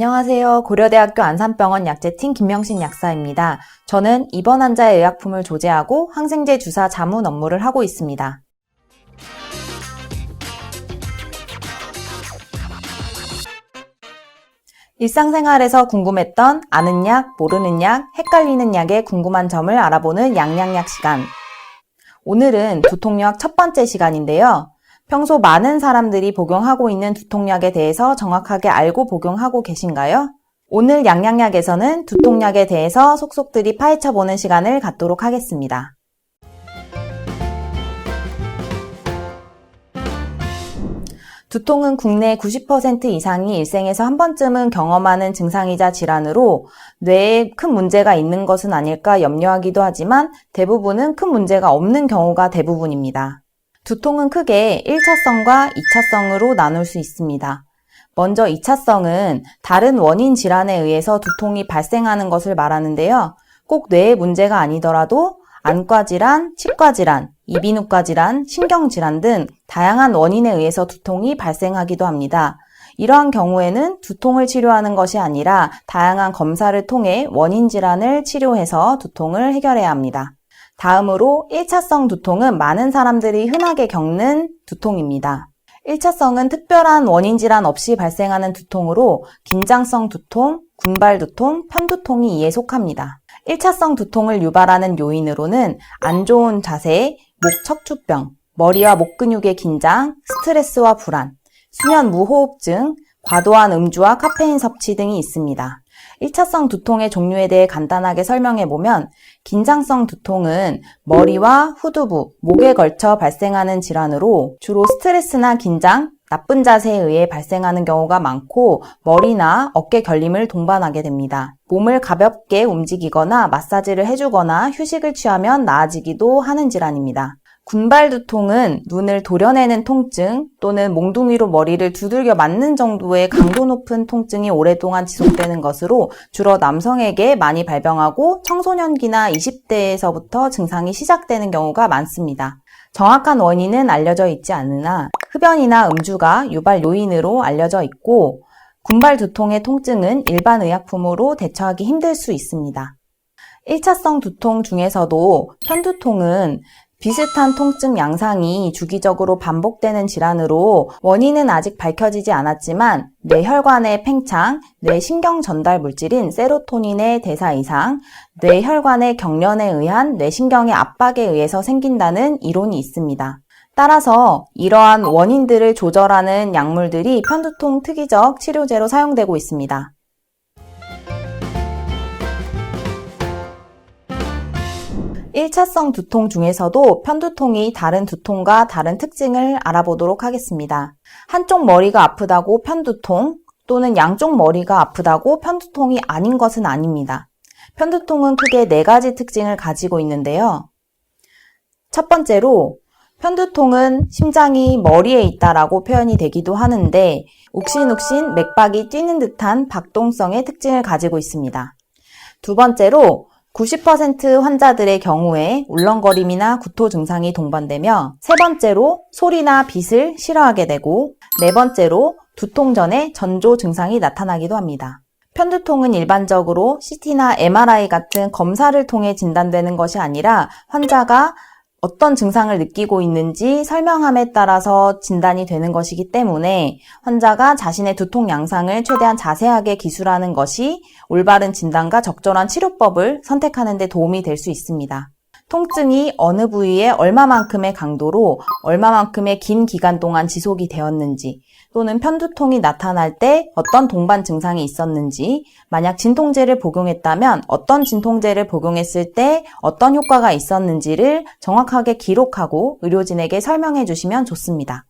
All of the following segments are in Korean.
안녕하세요. 고려대학교 안산병원 약제팀 김명신 약사입니다. 저는 입원 환자의 의약품을 조제하고 항생제 주사 자문 업무를 하고 있습니다. 일상생활에서 궁금했던 아는 약, 모르는 약, 헷갈리는 약에 궁금한 점을 알아보는 양양약 시간. 오늘은 두통약 첫 번째 시간인데요. 평소 많은 사람들이 복용하고 있는 두통약에 대해서 정확하게 알고 복용하고 계신가요? 오늘 양양약에서는 두통약에 대해서 속속들이 파헤쳐보는 시간을 갖도록 하겠습니다. 두통은 국내 90% 이상이 일생에서 한 번쯤은 경험하는 증상이자 질환으로 뇌에 큰 문제가 있는 것은 아닐까 염려하기도 하지만 대부분은 큰 문제가 없는 경우가 대부분입니다. 두통은 크게 1차성과 2차성으로 나눌 수 있습니다. 먼저 2차성은 다른 원인 질환에 의해서 두통이 발생하는 것을 말하는데요. 꼭 뇌의 문제가 아니더라도 안과 질환, 치과 질환, 이비인후과 질환, 신경질환 등 다양한 원인에 의해서 두통이 발생하기도 합니다. 이러한 경우에는 두통을 치료하는 것이 아니라 다양한 검사를 통해 원인 질환을 치료해서 두통을 해결해야 합니다. 다음으로 1차성 두통은 많은 사람들이 흔하게 겪는 두통입니다. 1차성은 특별한 원인 질환 없이 발생하는 두통으로 긴장성 두통, 군발 두통, 편두통이 이에 속합니다. 1차성 두통을 유발하는 요인으로는 안 좋은 자세, 목 척추병, 머리와 목 근육의 긴장, 스트레스와 불안, 수면 무호흡증, 과도한 음주와 카페인 섭취 등이 있습니다. 1차성 두통의 종류에 대해 간단하게 설명해보면 긴장성 두통은 머리와 후두부, 목에 걸쳐 발생하는 질환으로 주로 스트레스나 긴장, 나쁜 자세에 의해 발생하는 경우가 많고 머리나 어깨 결림을 동반하게 됩니다. 몸을 가볍게 움직이거나 마사지를 해주거나 휴식을 취하면 나아지기도 하는 질환입니다. 군발 두통은 눈을 도려내는 통증 또는 몽둥이로 머리를 두들겨 맞는 정도의 강도 높은 통증이 오랫동안 지속되는 것으로 주로 남성에게 많이 발병하고 청소년기나 20대에서부터 증상이 시작되는 경우가 많습니다. 정확한 원인은 알려져 있지 않으나 흡연이나 음주가 유발 요인으로 알려져 있고 군발 두통의 통증은 일반 의약품으로 대처하기 힘들 수 있습니다. 1차성 두통 중에서도 편두통은 비슷한 통증 양상이 주기적으로 반복되는 질환으로 원인은 아직 밝혀지지 않았지만 뇌혈관의 팽창, 뇌신경 전달 물질인 세로토닌의 대사 이상, 뇌혈관의 경련에 의한 뇌신경의 압박에 의해서 생긴다는 이론이 있습니다. 따라서 이러한 원인들을 조절하는 약물들이 편두통 특이적 치료제로 사용되고 있습니다. 1차성 두통 중에서도 편두통이 다른 두통과 다른 특징을 알아보도록 하겠습니다. 한쪽 머리가 아프다고 편두통 또는 양쪽 머리가 아프다고 편두통이 아닌 것은 아닙니다. 편두통은 크게 4가지 특징을 가지고 있는데요. 첫 번째로 편두통은 심장이 머리에 있다라고 표현이 되기도 하는데 욱신욱신 맥박이 뛰는 듯한 박동성의 특징을 가지고 있습니다. 두 번째로 90% 환자들의 경우에 울렁거림이나 구토 증상이 동반되며 세 번째로 소리나 빛을 싫어하게 되고 네 번째로 두통 전에 전조 증상이 나타나기도 합니다. 편두통은 일반적으로 CT나 MRI 같은 검사를 통해 진단되는 것이 아니라 환자가 어떤 증상을 느끼고 있는지 설명함에 따라서 진단이 되는 것이기 때문에 환자가 자신의 두통 양상을 최대한 자세하게 기술하는 것이 올바른 진단과 적절한 치료법을 선택하는 데 도움이 될 수 있습니다. 통증이 어느 부위에 얼마만큼의 강도로 얼마만큼의 긴 기간 동안 지속이 되었는지 또는 편두통이 나타날 때 어떤 동반 증상이 있었는지 만약 진통제를 복용했다면 어떤 진통제를 복용했을 때 어떤 효과가 있었는지를 정확하게 기록하고 의료진에게 설명해 주시면 좋습니다.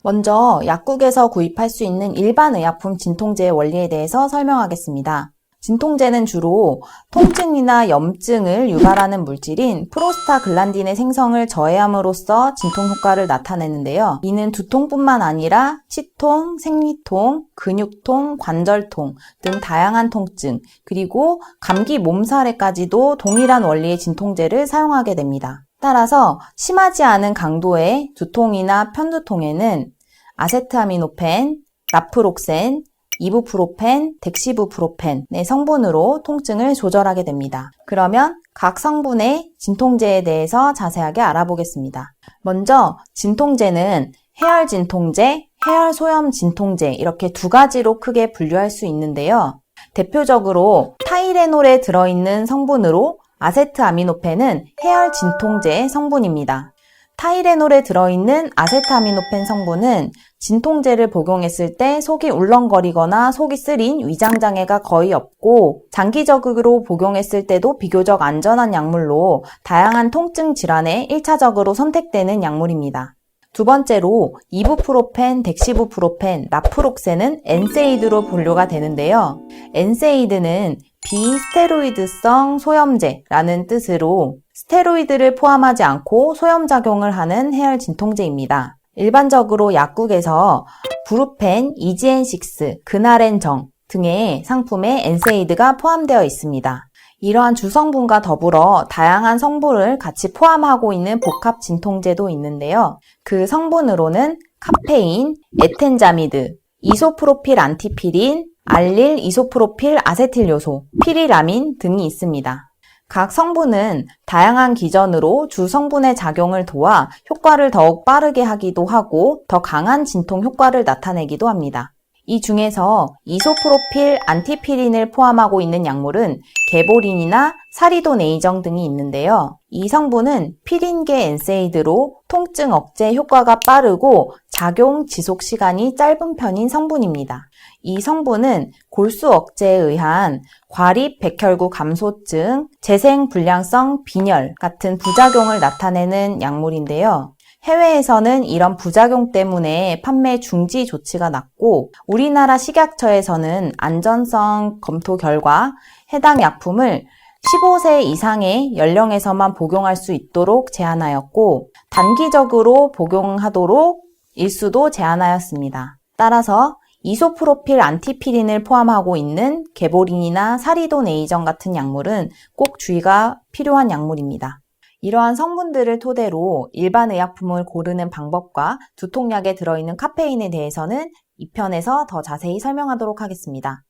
먼저 약국에서 구입할 수 있는 일반 의약품 진통제의 원리에 대해서 설명하겠습니다. 진통제는 주로 통증이나 염증을 유발하는 물질인 프로스타글란딘의 생성을 저해함으로써 진통 효과를 나타내는데요. 이는 두통뿐만 아니라 치통, 생리통, 근육통, 관절통 등 다양한 통증, 그리고 감기 몸살에까지도 동일한 원리의 진통제를 사용하게 됩니다. 따라서 심하지 않은 강도의 두통이나 편두통에는 아세트아미노펜, 나프록센, 이부프로펜, 덱시부프로펜의 성분으로 통증을 조절하게 됩니다. 그러면 각 성분의 진통제에 대해서 자세하게 알아보겠습니다. 먼저 진통제는 해열 진통제, 해열 소염 진통제 이렇게 두 가지로 크게 분류할 수 있는데요. 대표적으로 타이레놀에 들어있는 성분으로 아세트아미노펜은 해열 진통제 성분입니다. 타이레놀에 들어있는 아세트아미노펜 성분은 진통제를 복용했을 때 속이 울렁거리거나 속이 쓰린 위장장애가 거의 없고 장기적으로 복용했을 때도 비교적 안전한 약물로 다양한 통증 질환에 1차적으로 선택되는 약물입니다. 두 번째로 이부프로펜, 덱시부프로펜, 나프록센은 엔세이드로 분류가 되는데요. 엔세이드는 비스테로이드성 소염제라는 뜻으로 스테로이드를 포함하지 않고 소염작용을 하는 해열 진통제입니다. 일반적으로 약국에서 브루펜, 이지엔6, 그나렌정 등의 상품에 엔세이드가 포함되어 있습니다. 이러한 주성분과 더불어 다양한 성분을 같이 포함하고 있는 복합 진통제도 있는데요. 그 성분으로는 카페인, 에텐자미드, 이소프로필 안티피린, 알릴 이소프로필 아세틸 요소, 피리라민 등이 있습니다. 각 성분은 다양한 기전으로 주 성분의 작용을 도와 효과를 더욱 빠르게 하기도 하고 더 강한 진통 효과를 나타내기도 합니다. 이 중에서 이소프로필 안티피린을 포함하고 있는 약물은 게보린이나 사리도네이정 등이 있는데요. 이 성분은 피린계 엔세이드로 통증 억제 효과가 빠르고 작용 지속 시간이 짧은 편인 성분입니다. 이 성분은 골수 억제에 의한 과립 백혈구 감소증, 재생불량성 빈혈 같은 부작용을 나타내는 약물인데요. 해외에서는 이런 부작용 때문에 판매 중지 조치가 났고 우리나라 식약처에서는 안전성 검토 결과 해당 약품을 15세 이상의 연령에서만 복용할 수 있도록 제한하였고 단기적으로 복용하도록 일수도 제한하였습니다. 따라서 이소프로필 안티피린을 포함하고 있는 게보린이나 사리도네이정 같은 약물은 꼭 주의가 필요한 약물입니다. 이러한 성분들을 토대로 일반 의약품을 고르는 방법과 두통약에 들어있는 카페인에 대해서는 2편에서 더 자세히 설명하도록 하겠습니다.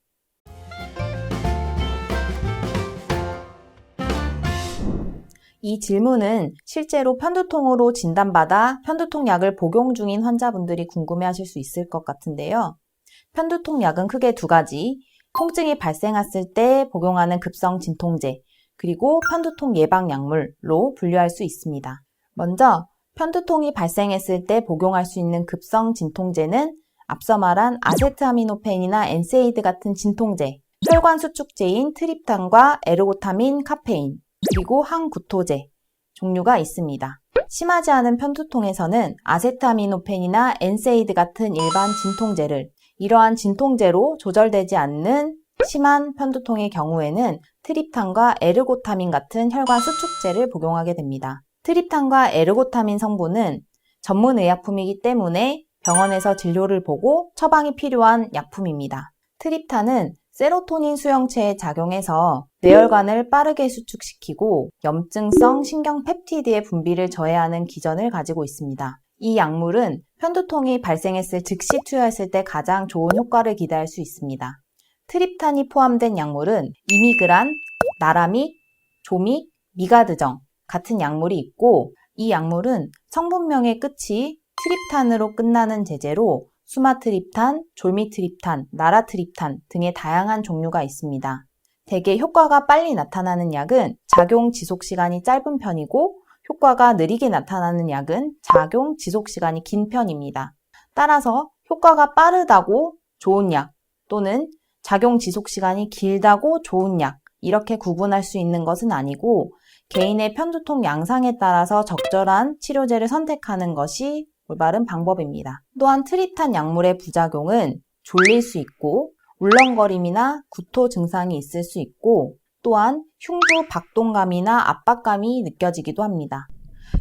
이 질문은 실제로 편두통으로 진단받아 편두통약을 복용 중인 환자분들이 궁금해하실 수 있을 것 같은데요. 편두통약은 크게 두 가지, 통증이 발생했을 때 복용하는 급성 진통제, 그리고 편두통 예방 약물로 분류할 수 있습니다. 먼저 편두통이 발생했을 때 복용할 수 있는 급성 진통제는 앞서 말한 아세트아미노펜이나 엔세이드 같은 진통제, 혈관 수축제인 트립탄과 에르고타민, 카페인, 그리고 항구토제 종류가 있습니다. 심하지 않은 편두통에서는 아세트아미노펜이나 엔세이드 같은 일반 진통제를 이러한 진통제로 조절되지 않는 심한 편두통의 경우에는 트립탄과 에르고타민 같은 혈관 수축제를 복용하게 됩니다. 트립탄과 에르고타민 성분은 전문 의약품이기 때문에 병원에서 진료를 보고 처방이 필요한 약품입니다. 트립탄은 세로토닌 수용체에 작용해서 뇌혈관을 빠르게 수축시키고 염증성 신경펩티드의 분비를 저해하는 기전을 가지고 있습니다. 이 약물은 편두통이 발생했을 즉시 투여했을 때 가장 좋은 효과를 기대할 수 있습니다. 트립탄이 포함된 약물은 이미그란, 나라믹, 조믹, 미가드정 같은 약물이 있고 이 약물은 성분명의 끝이 트립탄으로 끝나는 제제로 수마트립탄, 졸미트립탄, 나라트립탄 등의 다양한 종류가 있습니다. 대개 효과가 빨리 나타나는 약은 작용 지속 시간이 짧은 편이고 효과가 느리게 나타나는 약은 작용 지속 시간이 긴 편입니다. 따라서 효과가 빠르다고 좋은 약 또는 작용 지속 시간이 길다고 좋은 약 이렇게 구분할 수 있는 것은 아니고 개인의 편두통 양상에 따라서 적절한 치료제를 선택하는 것이 올바른 방법입니다. 또한 트립탄 약물의 부작용은 졸릴 수 있고 울렁거림이나 구토 증상이 있을 수 있고 또한 흉부 박동감이나 압박감이 느껴지기도 합니다.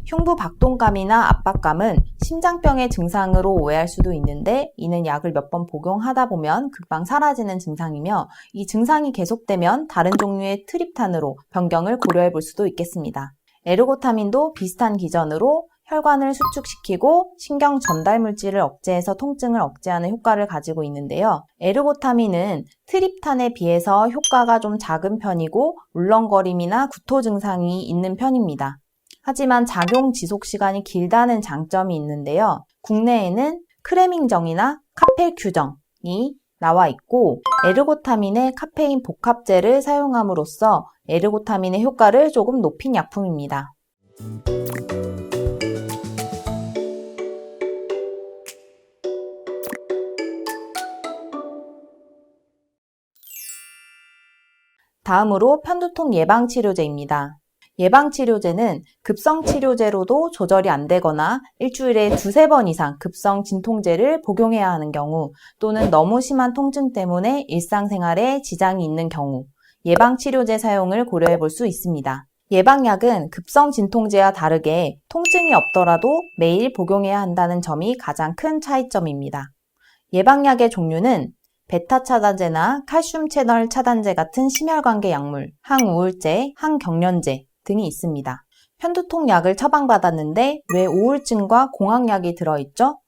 흉부 박동감이나 압박감은 심장병의 증상으로 오해할 수도 있는데 이는 약을 몇 번 복용하다 보면 금방 사라지는 증상이며 이 증상이 계속되면 다른 종류의 트립탄으로 변경을 고려해 볼 수도 있겠습니다. 에르고타민도 비슷한 기전으로 혈관을 수축시키고 신경 전달 물질을 억제해서 통증을 억제하는 효과를 가지고 있는데요. 에르고타민은 트립탄에 비해서 효과가 좀 작은 편이고 울렁거림이나 구토 증상이 있는 편입니다. 하지만 작용 지속 시간이 길다는 장점이 있는데요. 국내에는 크레밍정이나 카펠큐정이 나와 있고 에르고타민의 카페인 복합제를 사용함으로써 에르고타민의 효과를 조금 높인 약품입니다. 다음으로 편두통 예방치료제입니다. 예방치료제는 급성치료제로도 조절이 안 되거나 일주일에 두세 번 이상 급성 진통제를 복용해야 하는 경우 또는 너무 심한 통증 때문에 일상생활에 지장이 있는 경우 예방치료제 사용을 고려해 볼 수 있습니다. 예방약은 급성 진통제와 다르게 통증이 없더라도 매일 복용해야 한다는 점이 가장 큰 차이점입니다. 예방약의 종류는 베타 차단제나 칼슘 채널 차단제 같은 심혈관계 약물, 항우울제, 항경련제 등이 있습니다. 편두통 약을 처방받았는데 왜 우울증과 공황약이 들어있죠?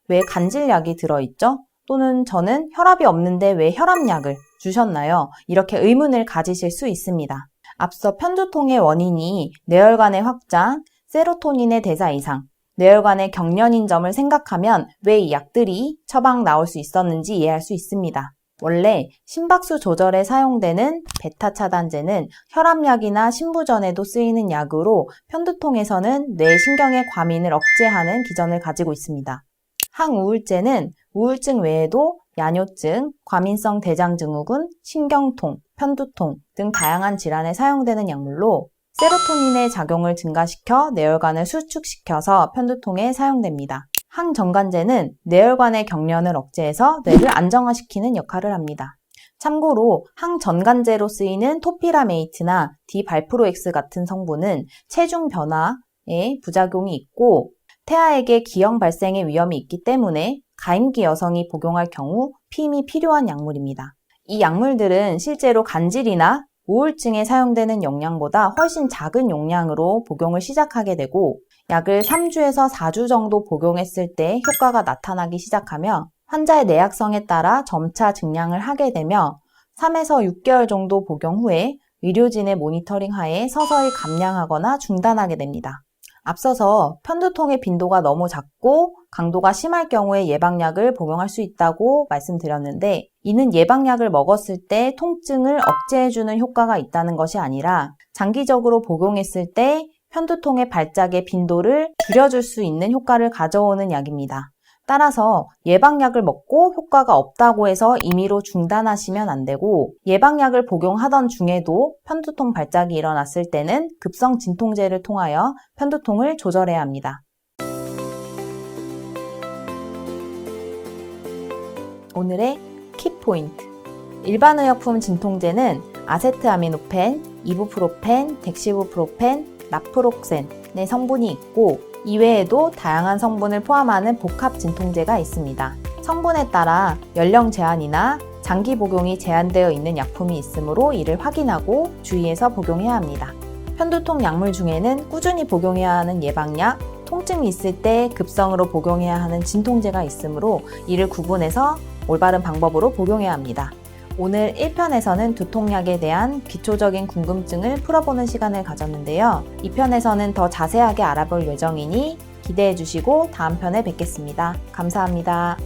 왜 간질약이 들어있죠? 또는 저는 혈압이 없는데 왜 혈압약을 주셨나요? 이렇게 의문을 가지실 수 있습니다. 앞서 편두통의 원인이 뇌혈관의 확장, 세로토닌의 대사 이상, 뇌혈관의 경련인 점을 생각하면 왜 이 약들이 처방 나올 수 있었는지 이해할 수 있습니다. 원래 심박수 조절에 사용되는 베타 차단제는 혈압약이나 심부전에도 쓰이는 약으로 편두통에서는 뇌신경의 과민을 억제하는 기전을 가지고 있습니다. 항우울제는 우울증 외에도 야뇨증, 과민성 대장증후군, 신경통, 편두통 등 다양한 질환에 사용되는 약물로 세로토닌의 작용을 증가시켜 뇌혈관을 수축시켜서 편두통에 사용됩니다. 항정관제는 뇌혈관의 경련을 억제해서 뇌를 안정화시키는 역할을 합니다. 참고로 항전관제로 쓰이는 토피라메이트나 디발프로엑스 같은 성분은 체중 변화에 부작용이 있고 태아에게 기형 발생의 위험이 있기 때문에 가임기 여성이 복용할 경우 피임이 필요한 약물입니다. 이 약물들은 실제로 간질이나 우울증에 사용되는 용량보다 훨씬 작은 용량으로 복용을 시작하게 되고 약을 3주에서 4주 정도 복용했을 때 효과가 나타나기 시작하며 환자의 내약성에 따라 점차 증량을 하게 되며 3에서 6개월 정도 복용 후에 의료진의 모니터링 하에 서서히 감량하거나 중단하게 됩니다. 앞서서 편두통의 빈도가 너무 작고 강도가 심할 경우에 예방약을 복용할 수 있다고 말씀드렸는데 이는 예방약을 먹었을 때 통증을 억제해주는 효과가 있다는 것이 아니라 장기적으로 복용했을 때 편두통의 발작의 빈도를 줄여줄 수 있는 효과를 가져오는 약입니다. 따라서 예방약을 먹고 효과가 없다고 해서 임의로 중단하시면 안 되고 예방약을 복용하던 중에도 편두통 발작이 일어났을 때는 급성 진통제를 통하여 편두통을 조절해야 합니다. 오늘의 키포인트. 일반의약품 진통제는 아세트아미노펜, 이부프로펜, 덱시부프로펜, 나프록센의 성분이 있고 이외에도 다양한 성분을 포함하는 복합 진통제가 있습니다. 성분에 따라 연령 제한이나 장기 복용이 제한되어 있는 약품이 있으므로 이를 확인하고 주의해서 복용해야 합니다. 편두통 약물 중에는 꾸준히 복용해야 하는 예방약, 통증이 있을 때 급성으로 복용해야 하는 진통제가 있으므로 이를 구분해서 올바른 방법으로 복용해야 합니다. 오늘 1편에서는 두통약에 대한 기초적인 궁금증을 풀어보는 시간을 가졌는데요. 2편에서는 더 자세하게 알아볼 예정이니 기대해 주시고 다음 편에 뵙겠습니다. 감사합니다.